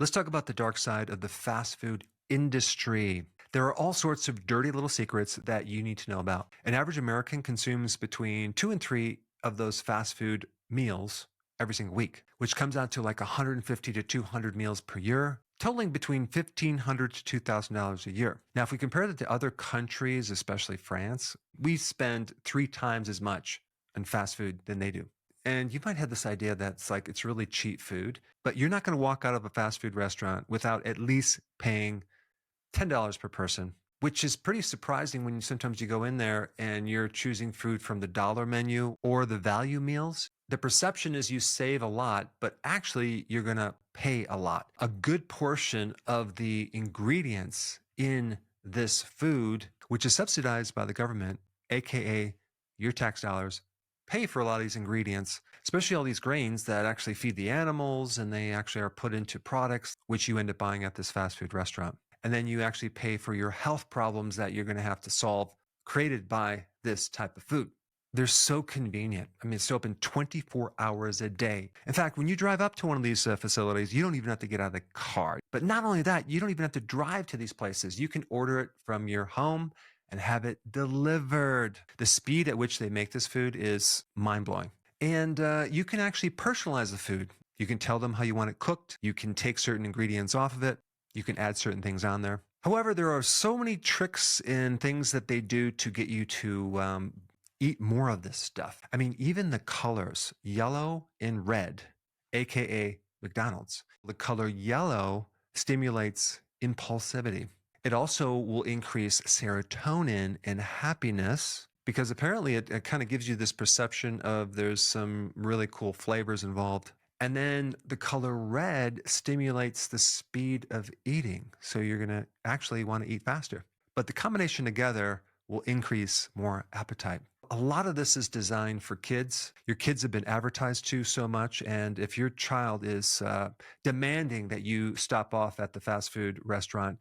Let's talk about the dark side of the fast food industry. There are all sorts of dirty little secrets that you need to know about. An average American consumes between 2 and 3 of those fast food meals every single week, which comes out to like 150 to 200 meals per year, totaling between $1,500 to $2,000 a year. Now, if we compare that to other countries, especially France, we spend 3 times as much on fast food than they do. And you might have this idea that's like it's really cheap food, but you're not going to walk out of a fast food restaurant without at least paying $10 per person, which is pretty surprising when sometimes you go in there and you're choosing food from the dollar menu or the value meals. The perception is you save a lot, but actually you're going to pay a lot. A good portion of the ingredients in this food, which is subsidized by the government, aka your tax dollars, pay for a lot of these ingredients, especially all these grains that actually feed the animals and they actually are put into products which you end up buying at this fast food restaurant. And then you actually pay for your health problems that you're going to have to solve created by this type of food. They're so convenient. I mean, it's open 24 hours a day. In fact, when you drive up to one of these facilities, you don't even have to get out of the car. But not only that, you don't even have to drive to these places. You can order it from your home and have it delivered. The speed at which they make this food is mind-blowing. And you can actually personalize the food. You can tell them how you want it cooked. You can take certain ingredients off of it. You can add certain things on there. However, there are so many tricks and things that they do to get you to eat more of this stuff. I mean, even the colors, yellow and red, aka McDonald's. The color yellow stimulates impulsivity. It also will increase serotonin and happiness because apparently it kind of gives you this perception of there's some really cool flavors involved. And then the color red stimulates the speed of eating. So you're going to actually want to eat faster. But the combination together will increase more appetite. A lot of this is designed for kids. Your kids have been advertised to so much. And if your child is demanding that you stop off at the fast food restaurant,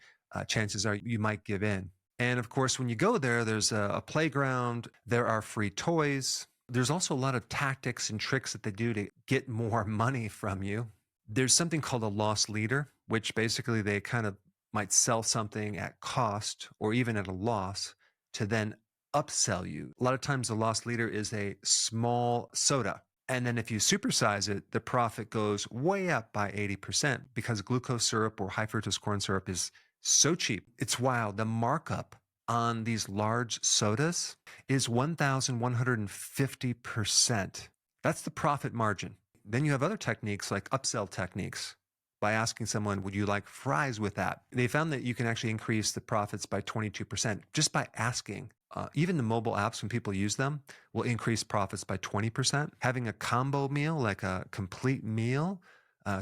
chances are you might give in. And of course, when you go there, there's a playground, there are free toys. There's also a lot of tactics and tricks that they do to get more money from you. There's something called a loss leader, which basically they kind of might sell something at cost or even at a loss to then upsell you. A lot of times the loss leader is a small soda. And then if you supersize it, the profit goes way up by 80% because glucose syrup or high fructose corn syrup is so cheap. It's wild. The markup on these large sodas is 1,150%. That's the profit margin. Then you have other techniques like upsell techniques by asking someone, would you like fries with that? They found that you can actually increase the profits by 22% just by asking. Even the mobile apps, when people use them, will increase profits by 20%. Having a combo meal, like a complete meal,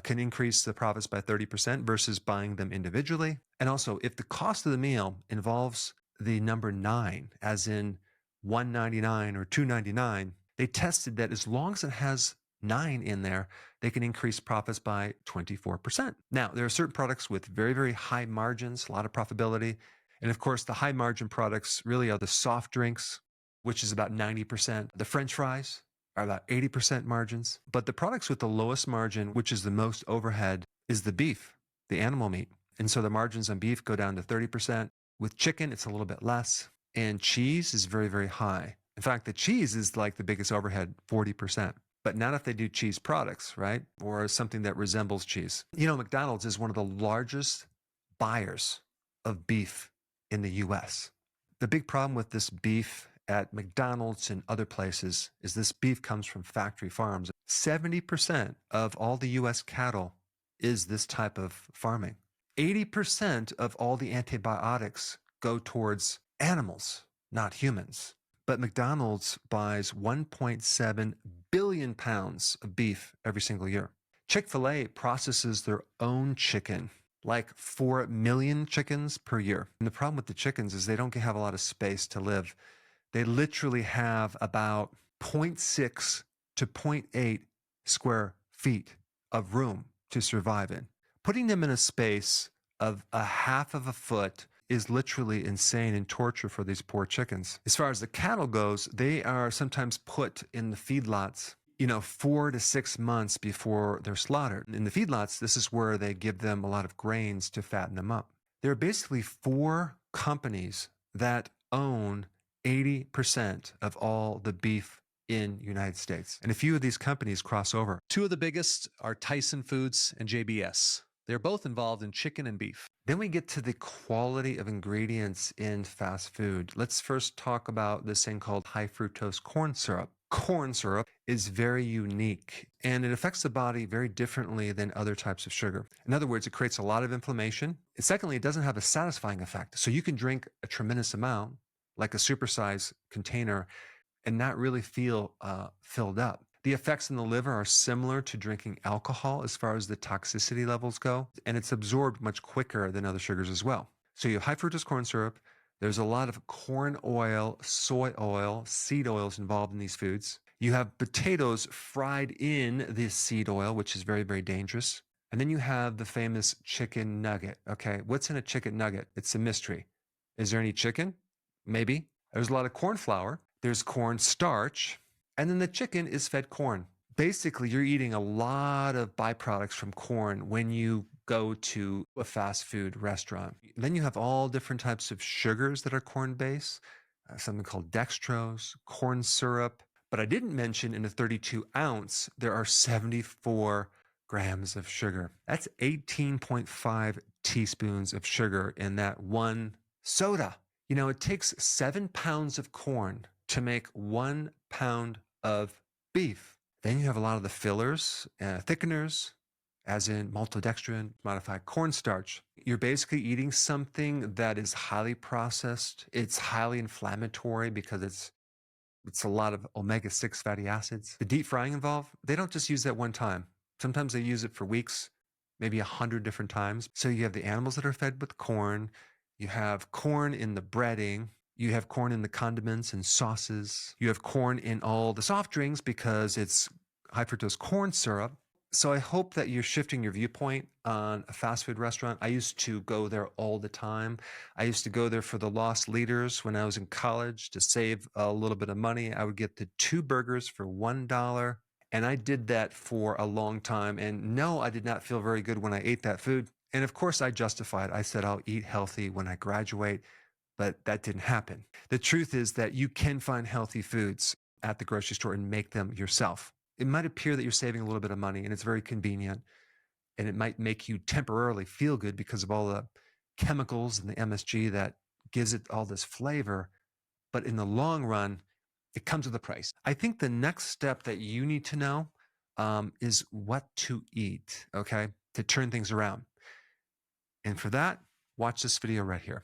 can increase the profits by 30% versus buying them individually. And also, if the cost of the meal involves the number 9, as in $1.99 or $2.99, they tested that as long as it has 9 in there, they can increase profits by 24%. Now, there are certain products with very, very high margins, a lot of profitability. And of course, the high margin products really are the soft drinks, which is about 90%. The French fries are about 80% margins. But the products with the lowest margin, which is the most overhead, is the beef, the animal meat. And so the margins on beef go down to 30%. With chicken, it's a little bit less. And cheese is very, very high. In fact, the cheese is like the biggest overhead, 40%. But not if they do cheese products, right? Or something that resembles cheese. You know, McDonald's is one of the largest buyers of beef in the US. The big problem with this beef at McDonald's and other places is this beef comes from factory farms. 70% of all the US cattle is this type of farming. 80% of all the antibiotics go towards animals, not humans. But McDonald's buys 1.7 billion pounds of beef every single year. Chick-fil-A processes their own chicken, like 4 million chickens per year. And the problem with the chickens is they don't have a lot of space to live. They literally have about zero 0.6 to 0.8 square feet of room to survive in. Putting them in a space of a half of a foot is literally insane and torture for these poor chickens. As far as the cattle goes, they are sometimes put in the feedlots 4 to 6 months before they're slaughtered. In the feedlots, this is where they give them a lot of grains to fatten them up. There are basically four companies that own 80% of all the beef in United States. And a few of these companies cross over. Two of the biggest are Tyson Foods and JBS. They're both involved in chicken and beef. Then we get to the quality of ingredients in fast food. Let's first talk about this thing called high fructose corn syrup. Corn syrup is very unique and it affects the body very differently than other types of sugar. In other words, it creates a lot of inflammation. And secondly, it doesn't have a satisfying effect. So you can drink a tremendous amount, like a supersize container, and not really feel filled up. The effects in the liver are similar to drinking alcohol as far as the toxicity levels go, and it's absorbed much quicker than other sugars as well. So you have high fructose corn syrup. There's a lot of corn oil, soy oil, seed oils involved in these foods. You have potatoes fried in this seed oil, which is very, very dangerous. And then you have the famous chicken nugget. Okay, what's in a chicken nugget? It's a mystery. Is there any chicken? Maybe. There's a lot of corn flour. There's corn starch. And then the chicken is fed corn. Basically, you're eating a lot of byproducts from corn when you go to a fast food restaurant. Then you have all different types of sugars that are corn based, something called dextrose, corn syrup. But I didn't mention in a 32 ounce, there are 74 grams of sugar. That's 18.5 teaspoons of sugar in that one soda. It takes 7 pounds of corn to make 1 pound of beef. Then you have a lot of the fillers, thickeners, as in maltodextrin, modified cornstarch. You're basically eating something that is highly processed. It's highly inflammatory because it's a lot of omega-6 fatty acids. The deep frying involved, they don't just use that one time. Sometimes they use it for weeks, maybe 100 different times. So you have the animals that are fed with corn. You have corn in the breading. You have corn in the condiments and sauces. You have corn in all the soft drinks because it's high fructose corn syrup. So I hope that you're shifting your viewpoint on a fast food restaurant. I used to go there all the time. I used to go there for the lost leaders when I was in college to save a little bit of money. I would get the 2 burgers for $1. And I did that for a long time. And no, I did not feel very good when I ate that food. And of course, I justified. I said, I'll eat healthy when I graduate. But that didn't happen. The truth is that you can find healthy foods at the grocery store and make them yourself. It might appear that you're saving a little bit of money and it's very convenient, and it might make you temporarily feel good because of all the chemicals and the MSG that gives it all this flavor. But in the long run, it comes with a price. I think the next step that you need to know is what to eat, okay, to turn things around. And for that, watch this video right here.